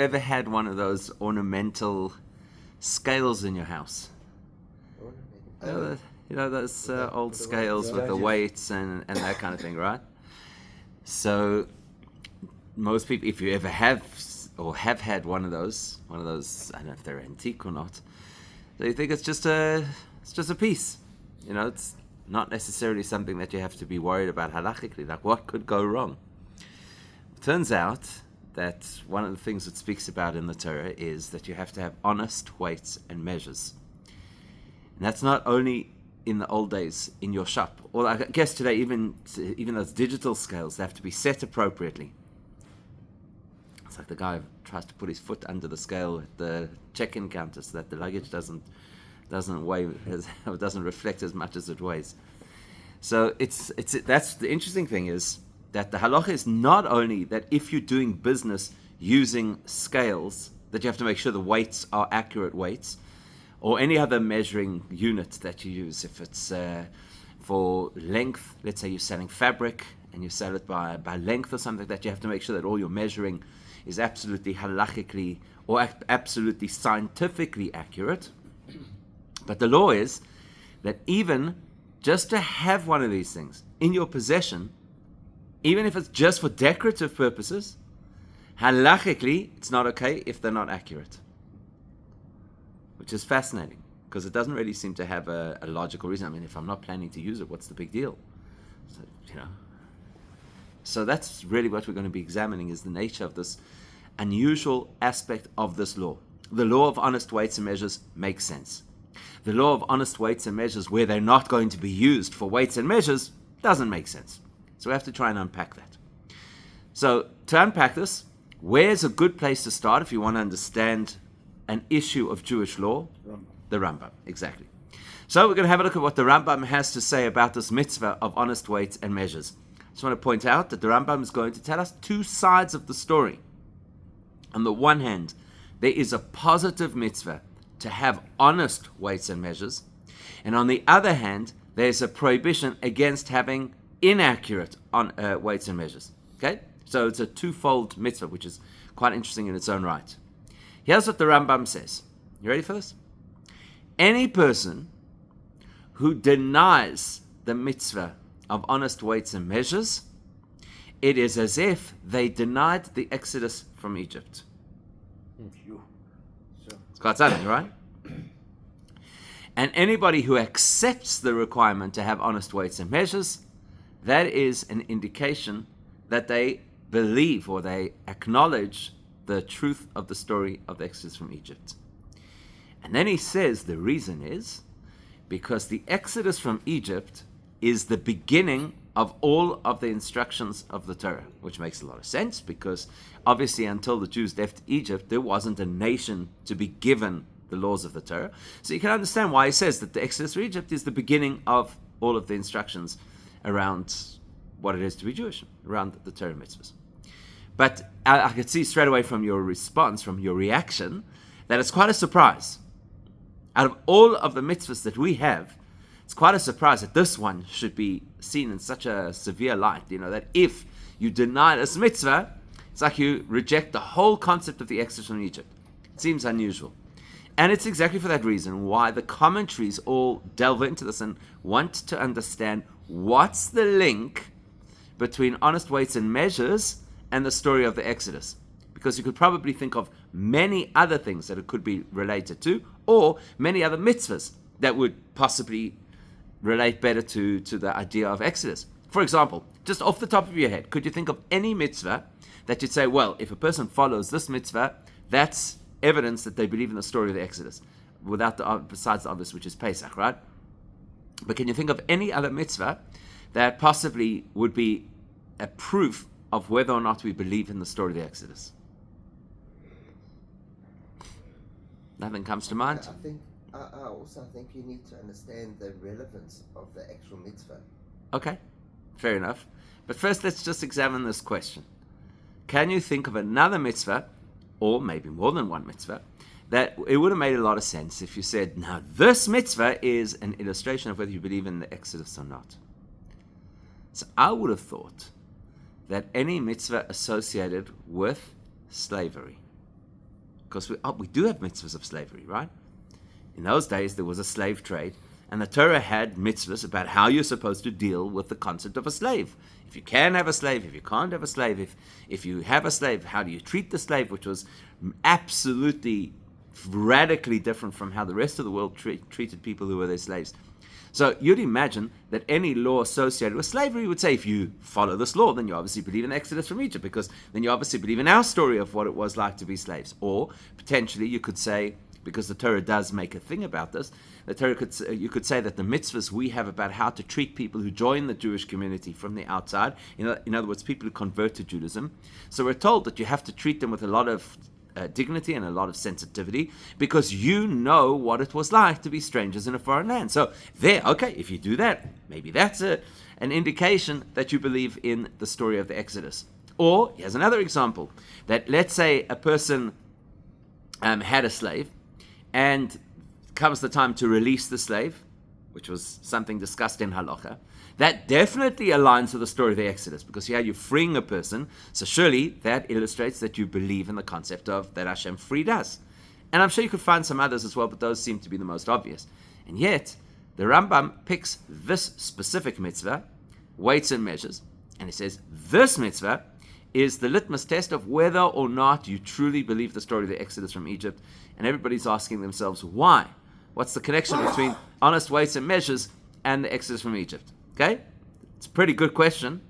ever had one of those ornamental scales in your house? You know those old scales with the weights and that kind of thing, right? So most people, if you ever have or have had one of those, I don't know if they're antique or not, they think it's just a piece. You know, it's not necessarily something that you have to be worried about halachically. Like, what could go wrong? It turns out that one of the things it speaks about in the Torah is that you have to have honest weights and measures. And that's not only in the old days in your shop, or I guess today even those digital scales, they have to be set appropriately. It's like the guy who tries to put his foot under the scale at the check-in counter so that the luggage doesn't weigh, doesn't reflect as much as it weighs. So that's the interesting thing, is that the halacha is not only that if you're doing business using scales, that you have to make sure the weights are accurate weights, or any other measuring unit that you use. If it's for length, let's say you're selling fabric and you sell it by length or something, that you have to make sure that all your measuring is absolutely halachically or absolutely scientifically accurate. But the law is that even just to have one of these things in your possession, even if it's just for decorative purposes, halachically, it's not okay if they're not accurate. Which is fascinating, because it doesn't really seem to have a logical reason. I mean, if I'm not planning to use it, what's the big deal? So that's really what we're going to be examining, is the nature of this unusual aspect of this law. The law of honest weights and measures makes sense. The law of honest weights and measures, where they're not going to be used for weights and measures, doesn't make sense. So we have to try and unpack that. So to unpack this, where's a good place to start if you want to understand an issue of Jewish law? The Rambam, exactly. So we're going to have a look at what the Rambam has to say about this mitzvah of honest weights and measures. I just want to point out that the Rambam is going to tell us two sides of the story. On the one hand, there is a positive mitzvah to have honest weights and measures, and on the other hand, there's a prohibition against having inaccurate weights and measures. Okay? So it's a twofold mitzvah, which is quite interesting in its own right. Here's what the Rambam says. You ready for this? Any person who denies the mitzvah of honest weights and measures, it is as if they denied the exodus from Egypt. It's quite something, right? And anybody who accepts the requirement to have honest weights and measures, that is an indication that they believe or they acknowledge the truth of the story of the Exodus from Egypt. And then he says the reason is because the Exodus from Egypt is the beginning of all of the instructions of the Torah, which makes a lot of sense, because obviously until the Jews left Egypt, there wasn't a nation to be given the laws of the Torah. So you can understand why he says that the Exodus from Egypt is the beginning of all of the instructions around what it is to be Jewish, around the Torah mitzvahs. But I could see straight away from your response, from your reaction, that it's quite a surprise. Out of all of the mitzvahs that we have, it's quite a surprise that this one should be seen in such a severe light. That if you deny this mitzvah, it's like you reject the whole concept of the Exodus from Egypt. It seems unusual. And it's exactly for that reason why the commentaries all delve into this and want to understand what's the link between honest weights and measures and the story of the Exodus. Because you could probably think of many other things that it could be related to, or many other mitzvahs that would possibly relate better to the idea of Exodus. For example, just off the top of your head, could you think of any mitzvah that you'd say, well, if a person follows this mitzvah, that's evidence that they believe in the story of the Exodus, besides the obvious, which is Pesach, right? But can you think of any other mitzvah that possibly would be a proof of whether or not we believe in the story of the Exodus? Nothing comes to mind? I also think you need to understand the relevance of the actual mitzvah. Okay, fair enough. But first, let's just examine this question. Can you think of another mitzvah, or maybe more than one mitzvah, that it would have made a lot of sense if you said, now this mitzvah is an illustration of whether you believe in the Exodus or not? So I would have thought that any mitzvah associated with slavery. because we do have mitzvahs of slavery, right? In those days, there was a slave trade, and the Torah had mitzvahs about how you're supposed to deal with the concept of a slave. If you can have a slave, if you can't have a slave, if you have a slave, how do you treat the slave, which was absolutely radically different from how the rest of the world treated people who were their slaves. So you'd imagine that any law associated with slavery would say, if you follow this law, then you obviously believe in the Exodus from Egypt, because then you obviously believe in our story of what it was like to be slaves. Or potentially you could say, because the Torah does make a thing about this, you could say that the mitzvahs we have about how to treat people who join the Jewish community from the outside, in other words, people who convert to Judaism. So we're told that you have to treat them with a lot of dignity and a lot of sensitivity, because you know what it was like to be strangers in a foreign land. So if you do that, maybe that's an indication that you believe in the story of the Exodus. Or here's another example, that let's say a person had a slave, and comes the time to release the slave, which was something discussed in Halacha. That definitely aligns with the story of the Exodus, because here you're freeing a person, so surely that illustrates that you believe in the concept of that Hashem freed us. And I'm sure you could find some others as well, but those seem to be the most obvious. And yet, the Rambam picks this specific mitzvah, weights and measures, and he says, this mitzvah is the litmus test of whether or not you truly believe the story of the Exodus from Egypt. And everybody's asking themselves, why? What's the connection between honest weights and measures and the Exodus from Egypt? Okay? It's a pretty good question.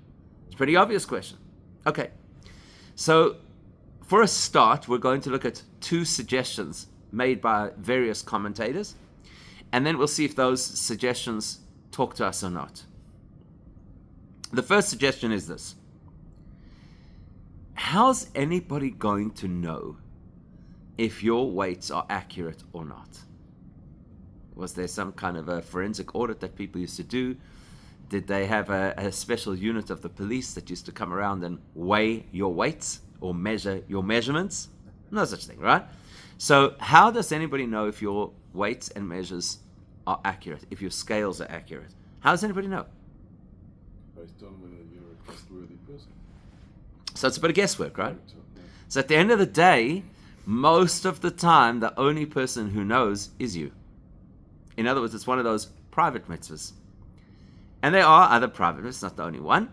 It's a pretty obvious question. Okay. So, for a start, we're going to look at two suggestions made by various commentators, and then we'll see if those suggestions talk to us or not. The first suggestion is this. How's anybody going to know if your weights are accurate or not? Was there some kind of a forensic audit that people used to do? Did they have a special unit of the police that used to come around and weigh your weights or measure your measurements? No such thing, right? So how does anybody know if your weights and measures are accurate, if your scales are accurate? How does anybody know? Based on whether you're a trustworthy person. So it's a bit of guesswork, right? So at the end of the day, most of the time, the only person who knows is you. In other words, it's one of those private mitzvahs. And there are other private mitzvahs, not the only one.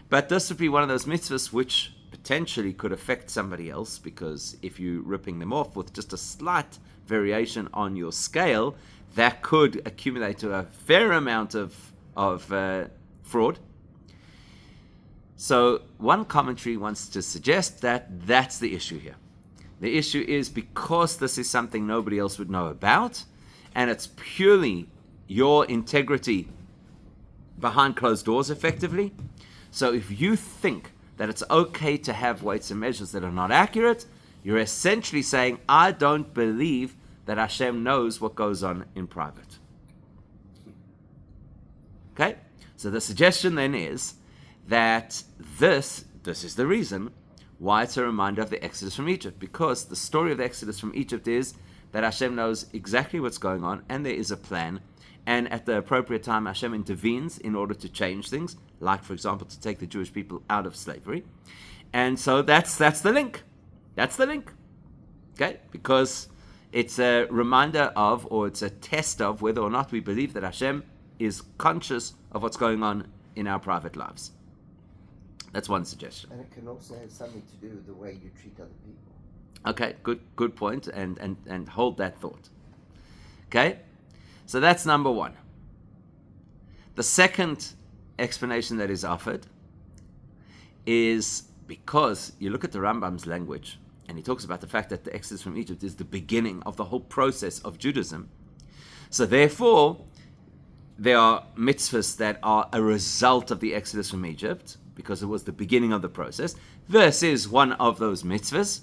But this would be one of those mitzvahs which potentially could affect somebody else, because if you're ripping them off with just a slight variation on your scale, that could accumulate to a fair amount of fraud. So one commentary wants to suggest that that's the issue here. The issue is because this is something nobody else would know about, and it's purely your integrity behind closed doors, effectively. So if you think that it's okay to have weights and measures that are not accurate, you're essentially saying, I don't believe that Hashem knows what goes on in private. Okay? So the suggestion then is that this is the reason why it's a reminder of the Exodus from Egypt, because the story of the Exodus from Egypt is that Hashem knows exactly what's going on, and there is a plan, and at the appropriate time Hashem intervenes in order to change things, like, for example, to take the Jewish people out of slavery. And so that's the link. That's the link. Okay? Because it's a reminder of, or it's a test of, whether or not we believe that Hashem is conscious of what's going on in our private lives. That's one suggestion. And it can also have something to do with the way you treat other people. Okay, good point, and hold that thought. Okay? So that's number one. The second explanation that is offered is because you look at the Rambam's language, and he talks about the fact that the Exodus from Egypt is the beginning of the whole process of Judaism. So therefore, there are mitzvahs that are a result of the Exodus from Egypt, because it was the beginning of the process. This is one of those mitzvahs.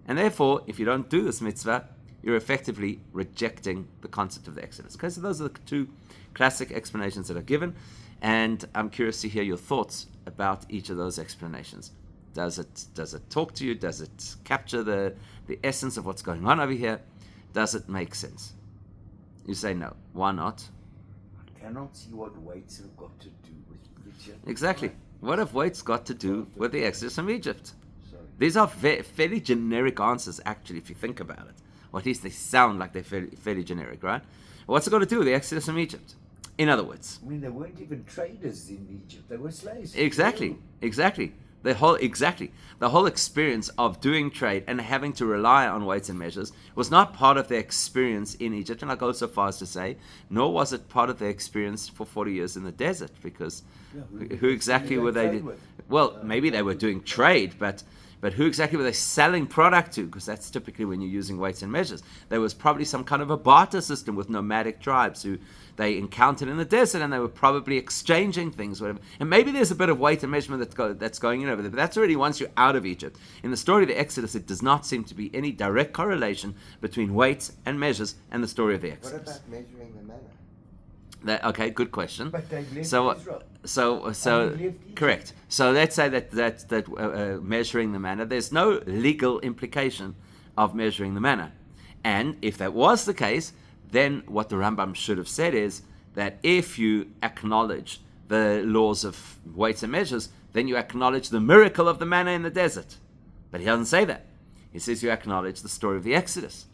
And therefore, if you don't do this mitzvah, you're effectively rejecting the concept of the Exodus. Okay, so those are the two classic explanations that are given. And I'm curious to hear your thoughts about each of those explanations. Does it talk to you? Does it capture the essence of what's going on over here? Does it make sense? You say no. Why not? I cannot see what weights have got to do with Egypt. Exactly. What have weights got to do with the Exodus from Egypt? Sorry. These are fairly generic answers, actually, if you think about it. Or at least they sound like they're fairly generic, right? What's it got to do with the Exodus from Egypt? In other words, I mean, they weren't even traders in Egypt; they were slaves. exactly. The whole experience of doing trade and having to rely on weights and measures was not part of their experience in Egypt, and I go so far as to say, nor was it part of their experience for 40 years in the desert, because who exactly were they? Well, maybe they were doing trade, but who exactly were they selling product to? Because that's typically when you're using weights and measures. There was probably some kind of a barter system with nomadic tribes who they encountered in the desert, and they were probably exchanging things, whatever. And maybe there's a bit of weight and measurement that's going in over there, but that's already once you're out of Egypt. In the story of the Exodus, it does not seem to be any direct correlation between weights and measures and the story of the Exodus. What about measuring the manna? Okay, good question. But they lived So, in Israel. so And they lived correct. So let's say that measuring the manna, there's no legal implication of measuring the manna, and if that was the case, then what the Rambam should have said is that if you acknowledge the laws of weights and measures, then you acknowledge the miracle of the manna in the desert. But he doesn't say that. He says you acknowledge the story of the Exodus,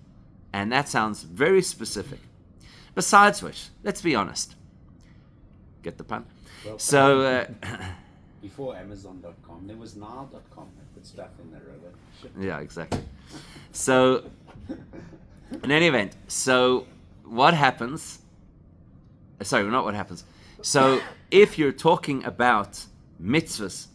and that sounds very specific. Besides which, let's be honest. Get the pun? Well, So, before Amazon.com, there was Nile.com that put stuff in the river. yeah, exactly. So, in any event, so what happens? Sorry, not what happens. So, if you're talking about mitzvahs,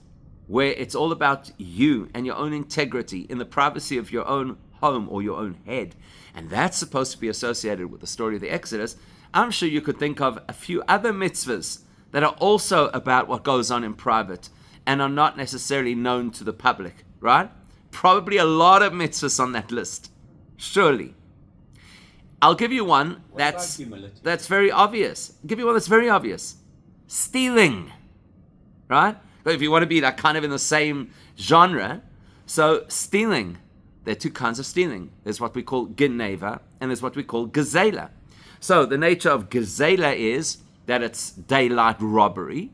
where it's all about you and your own integrity in the privacy of your own home or your own head, and that's supposed to be associated with the story of the Exodus, I'm sure you could think of a few other mitzvahs that are also about what goes on in private and are not necessarily known to the public, right? Probably a lot of mitzvahs on that list, surely. I'll give you one that's very obvious. I'll give you one that's very obvious. Stealing, right? But if you want to be like kind of in the same genre, so stealing, there are two kinds of stealing. There's what we call geneva, and there's what we call gezela. So the nature of gezela is that it's daylight robbery.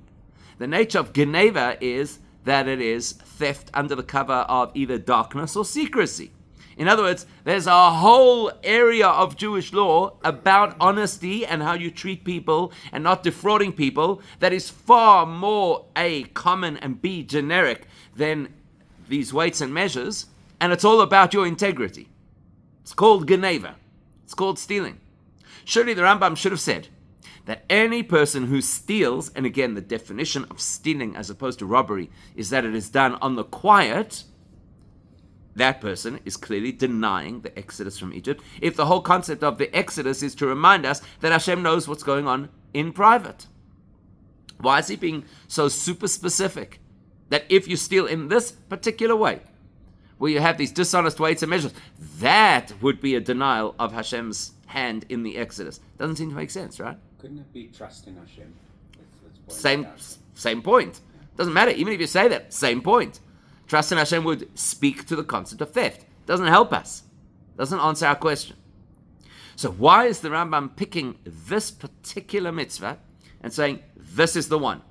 The nature of geneva is that it is theft under the cover of either darkness or secrecy. In other words, there's a whole area of Jewish law about honesty and how you treat people and not defrauding people that is far more A, common, and B, generic than these weights and measures, and it's all about your integrity. It's called geneva. It's called stealing. Surely the Rambam should have said that any person who steals, and again the definition of stealing as opposed to robbery is that it is done on the quiet, that person is clearly denying the Exodus from Egypt, if the whole concept of the Exodus is to remind us that Hashem knows what's going on in private. Why is he being so super specific that if you steal in this particular way, where you have these dishonest weights and measures, that would be a denial of Hashem's hand in the Exodus? Doesn't seem to make sense, right? Couldn't it be trust in Hashem? Same point. Doesn't matter. Even if you say that, same point. Trust in Hashem would speak to the concept of theft. Doesn't help us. Doesn't answer our question. So why is the Rambam picking this particular mitzvah and saying, this is the one?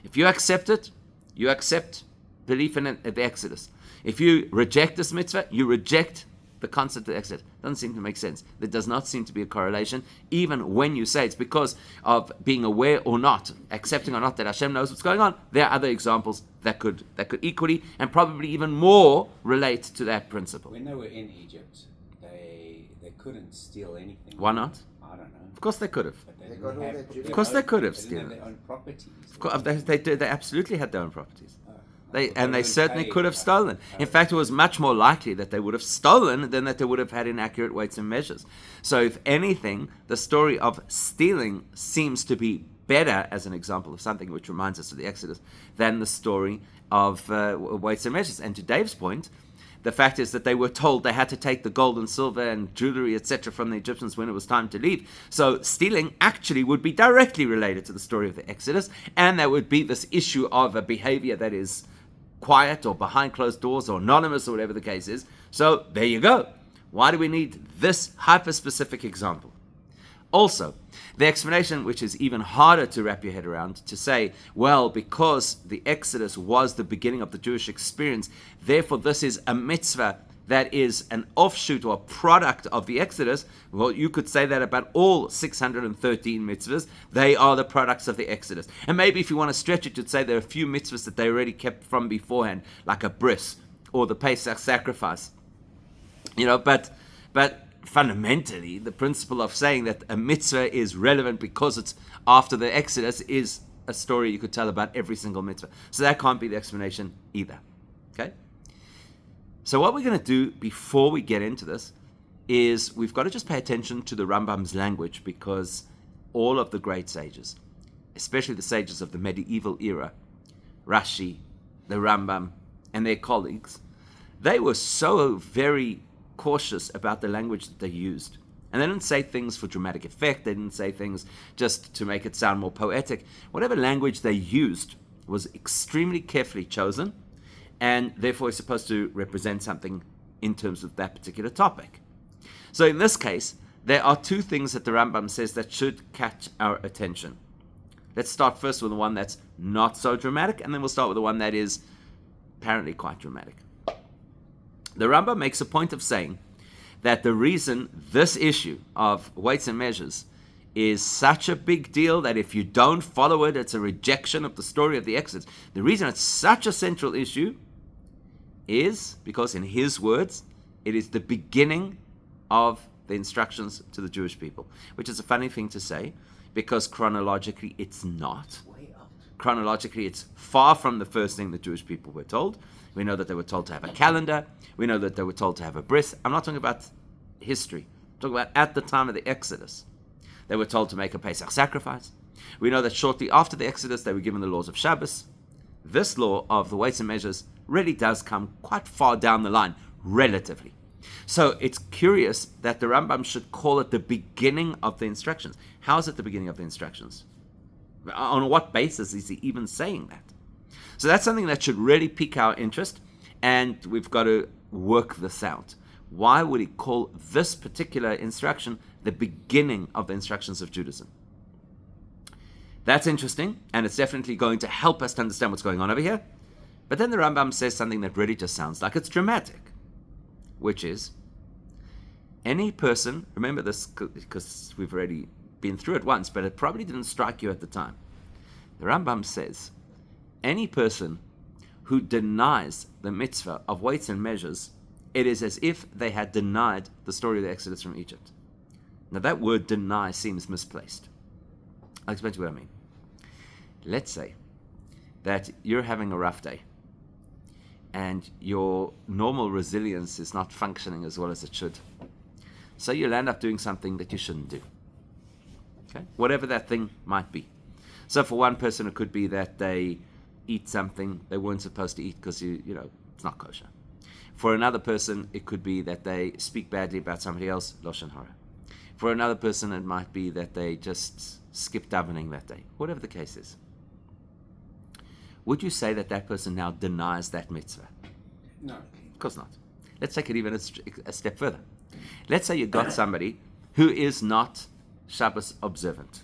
If you accept it, you accept belief in the Exodus. If you reject this mitzvah, you reject the concept of the Exodus. Doesn't seem to make sense. There does not seem to be a correlation, even when you say it's because of being aware or not, accepting or not that Hashem knows what's going on. There are other examples that could equally and probably even more relate to that principle. When they were in Egypt, they couldn't steal anything. Why not? I don't know. Of course they could have. But They got all their Jewish- Of course they could have They didn't have stolen. their own properties. Of course, they absolutely had their own properties. They would certainly pay, could have stolen. In fact, it was much more likely that they would have stolen than that they would have had inaccurate weights and measures. So if anything, the story of stealing seems to be better as an example of something which reminds us of the Exodus than the story of weights and measures. And to Dave's point, the fact is that they were told they had to take the gold and silver and jewelry, etc., from the Egyptians when it was time to leave. So stealing actually would be directly related to the story of the Exodus, and there would be this issue of a behavior that is quiet or behind closed doors or anonymous or whatever the case is. So there you go. Why do we need this hyper-specific example? Also, The explanation, which is even harder to wrap your head around, to say, well, because the Exodus was the beginning of the Jewish experience, therefore this is a mitzvah that is an offshoot or a product of the Exodus. Well, you could say that about all 613 mitzvahs. They are the products of the Exodus. And maybe if you want to stretch it, you'd say there are a few mitzvahs that they already kept from beforehand, like a bris or the Pesach sacrifice. But fundamentally, the principle of saying that a mitzvah is relevant because it's after the Exodus is a story you could tell about every single mitzvah. So that can't be the explanation either. Okay? So what we're going to do before we get into this is we've got to just pay attention to the Rambam's language, because all of the great sages, especially the sages of the medieval era, Rashi, the Rambam, and their colleagues, they were so very cautious about the language that they used. And they didn't say things for dramatic effect. They didn't say things just to make it sound more poetic. Whatever language they used was extremely carefully chosen, and therefore is supposed to represent something in terms of that particular topic. So in this case, there are two things that the Rambam says that should catch our attention. Let's start first with the one that's not so dramatic, and then we'll start with the one that is apparently quite dramatic. The Rambam makes a point of saying that the reason this issue of weights and measures is such a big deal that if you don't follow it, it's a rejection of the story of the Exodus. The reason it's such a central issue is because, in his words, it is the beginning of the instructions to the Jewish people, which is a funny thing to say, because chronologically it's not. Chronologically, it's far from the first thing the Jewish people were told. We know that they were told to have a calendar. We know that they were told to have a bris. I'm not talking about history. I'm talking about at the time of the Exodus. They were told to make a Pesach sacrifice. We know that shortly after the Exodus, they were given the laws of Shabbos. This law of the weights and measures really does come quite far down the line, relatively. So it's curious that the Rambam should call it the beginning of the instructions. How is it the beginning of the instructions? On what basis is he even saying that? So that's something that should really pique our interest, and we've got to work this out. Why would he call this particular instruction the beginning of the instructions of Judaism? That's interesting, and it's definitely going to help us to understand what's going on over here. But then the Rambam says something that really just sounds like it's dramatic, which is, any person, remember this because we've already been through it once, but it probably didn't strike you at the time. The Rambam says, any person who denies the mitzvah of weights and measures, it is as if they had denied the story of the Exodus from Egypt. Now that word deny seems misplaced. I'll explain to you what I mean. Let's say that you're having a rough day and your normal resilience is not functioning as well as it should. So you'll end up doing something that you shouldn't do. Okay? Whatever that thing might be. So for one person, it could be that they eat something they weren't supposed to eat because it's not kosher. For another person, it could be that they speak badly about somebody else, lashon hara. For another person, it might be that they just skip davening that day. Whatever the case is. Would you say that that person now denies that mitzvah? No. Of course not. Let's take it even a step further. Let's say you got somebody who is not Shabbos observant.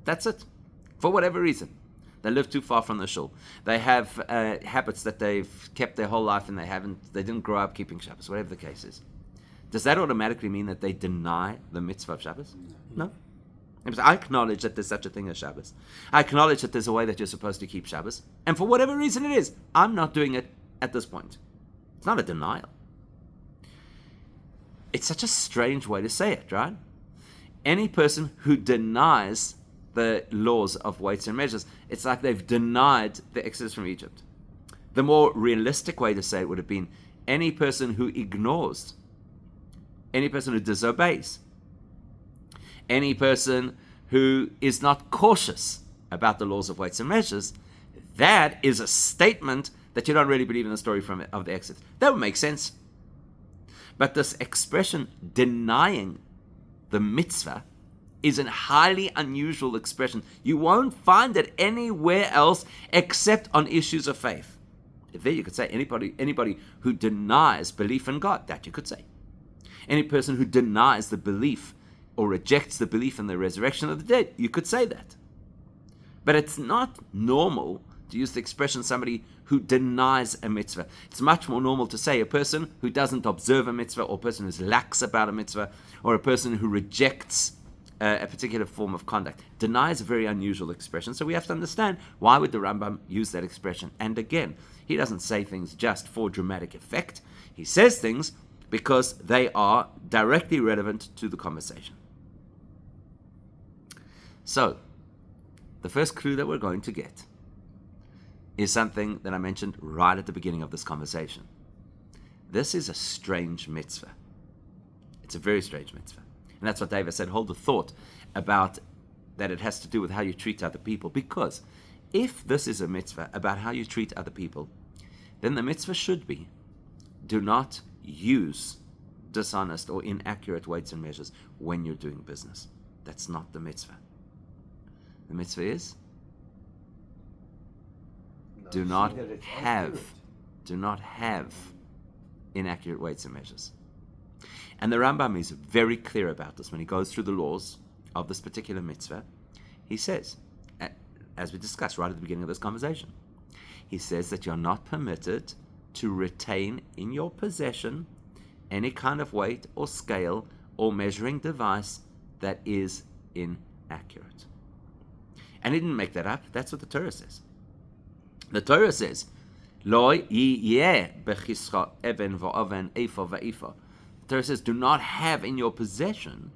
That's it. For whatever reason. They live too far from the shul. They have habits that they've kept their whole life and they didn't grow up keeping Shabbos, whatever the case is. Does that automatically mean that they deny the mitzvah of Shabbos? No. I acknowledge that there's such a thing as Shabbos. I acknowledge that there's a way that you're supposed to keep Shabbos. And for whatever reason it is, I'm not doing it at this point. It's not a denial. It's such a strange way to say it, right? Any person who denies the laws of weights and measures, it's like they've denied the Exodus from Egypt. The more realistic way to say it would have been any person who ignores, any person who disobeys, any person who is not cautious about the laws of weights and measures. That is a statement that you don't really believe in the story of the Exodus. That would make sense. But this expression, denying the mitzvah, is a highly unusual expression. You won't find it anywhere else except on issues of faith. There you could say anybody who denies belief in God, that you could say. Any person who denies the belief or rejects the belief in the resurrection of the dead, you could say that. But it's not normal to use the expression somebody who denies a mitzvah. It's much more normal to say a person who doesn't observe a mitzvah, or a person who's lax about a mitzvah, or a person who rejects a particular form of conduct. Deny is a very unusual expression, so we have to understand why would the Rambam use that expression. And again, he doesn't say things just for dramatic effect. He says things because they are directly relevant to the conversation. So, the first clue that we're going to get is something that I mentioned right at the beginning of this conversation. This is a strange mitzvah. It's a very strange mitzvah. And that's what David said, hold the thought about that it has to do with how you treat other people. Because if this is a mitzvah about how you treat other people, then the mitzvah should be, do not use dishonest or inaccurate weights and measures when you're doing business. That's not the mitzvah. The mitzvah is, do not have inaccurate weights and measures. And the Rambam is very clear about this when he goes through the laws of this particular mitzvah. He says, as we discussed right at the beginning of this conversation, he says that you're not permitted to retain in your possession any kind of weight or scale or measuring device that is inaccurate. And he didn't make that up. That's what the Torah says. The Torah says, Lo yiyeh bechischa eben va'oven efa va'ifa. The Torah says, do not have in your possession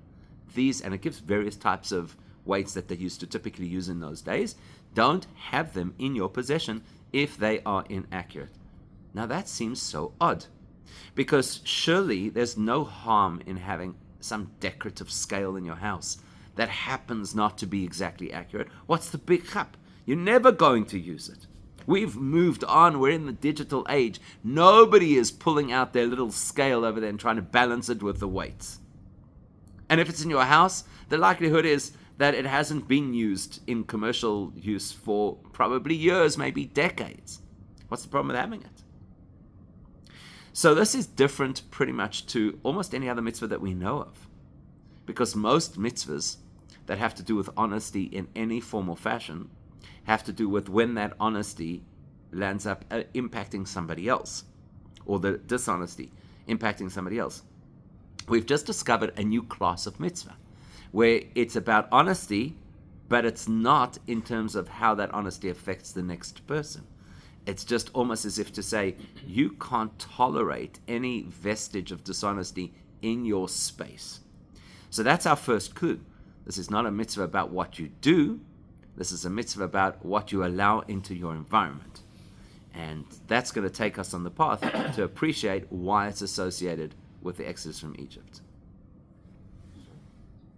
these, and it gives various types of weights that they used to typically use in those days. Don't have them in your possession if they are inaccurate. Now that seems so odd, because surely there's no harm in having some decorative scale in your house that happens not to be exactly accurate. What's the big chap? You're never going to use it. We've moved on. We're in the digital age. Nobody is pulling out their little scale over there and trying to balance it with the weights. And if it's in your house, the likelihood is that it hasn't been used in commercial use for probably years, maybe decades. What's the problem with having it? So this is different pretty much to almost any other mitzvah that we know of. Because most mitzvahs that have to do with honesty in any form or fashion have to do with when that honesty lands up impacting somebody else, or the dishonesty impacting somebody else. We've just discovered a new class of mitzvah, where it's about honesty, but it's not in terms of how that honesty affects the next person. It's just almost as if to say, you can't tolerate any vestige of dishonesty in your space. So that's our first clue. This is not a mitzvah about what you do. This is a mitzvah about what you allow into your environment. And that's going to take us on the path to appreciate why it's associated with the Exodus from Egypt.